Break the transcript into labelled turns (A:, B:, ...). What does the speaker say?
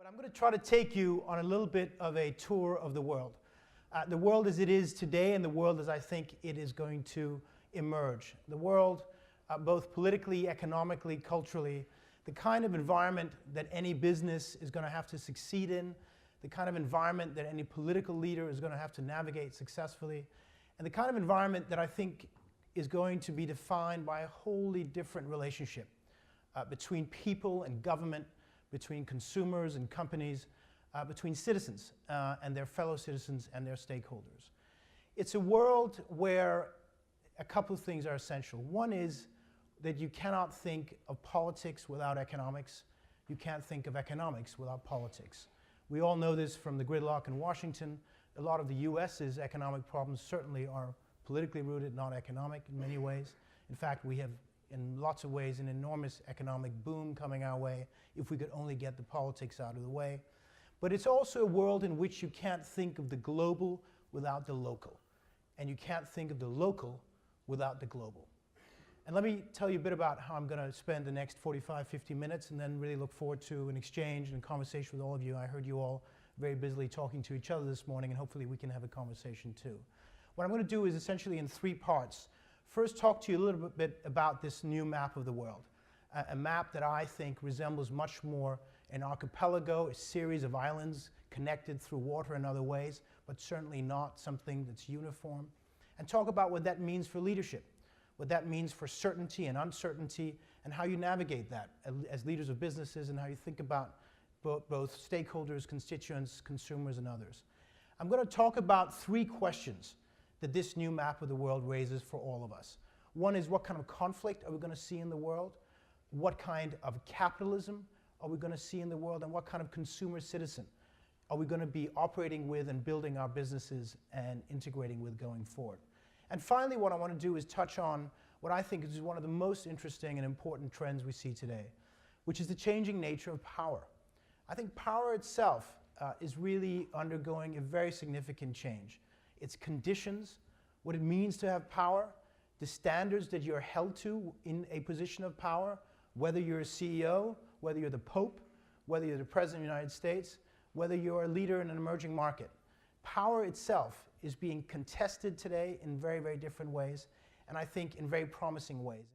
A: But I'm going to try to take you on a little bit of a tour of the world. The world as it is today and the world as I think it is going to emerge. The world, both politically, economically, culturally, the kind of environment that any business is going to have to succeed in, the kind of environment that any political leader is going to have to navigate successfully, and the kind of environment that I think is going to be defined by a wholly different relationship between people and government, between consumers and companies, between citizens and their fellow citizens and their stakeholders. It's a world where a couple of things are essential. One is that you cannot think of politics without economics. You can't think of economics without politics. We all know this from the gridlock in Washington. A lot of the US's economic problems certainly are politically rooted, not economic in many ways. In fact, we have in lots of ways an enormous economic boom coming our way if we could only get the politics out of the way. But it's also a world in which you can't think of the global without the local. And you can't think of the local without the global. And let me tell you a bit about how I'm going to spend the next 45, 50 minutes and then really look forward to an exchange and conversation with all of you. I heard you all very busily talking to each other this morning, and hopefully we can have a conversation too. What I'm going to do is essentially in three parts. First, talk to you a little bit about this new map of the world, a map that I think resembles much more an archipelago, a series of islands connected through water in other ways, but certainly not something that's uniform. And talk about what that means for leadership, what that means for certainty and uncertainty, and how you navigate that as leaders of businesses and how you think about both stakeholders, constituents, consumers, and others. I'm going to talk about three questions that this new map of the world raises for all of us. One is, what kind of conflict are we going to see in the world? What kind of capitalism are we going to see in the world? And what kind of consumer citizen are we going to be operating with and building our businesses and integrating with going forward? And finally, what I want to do is touch on what I think is one of the most interesting and important trends we see today, which is the changing nature of power. I think power itself is really undergoing a very significant change. Its conditions, what it means to have power, the standards that you're held to in a position of power, whether you're a CEO, whether you're the Pope, whether you're the President of the United States, whether you're a leader in an emerging market. Power itself is being contested today in very, very different ways, and I think in very promising ways.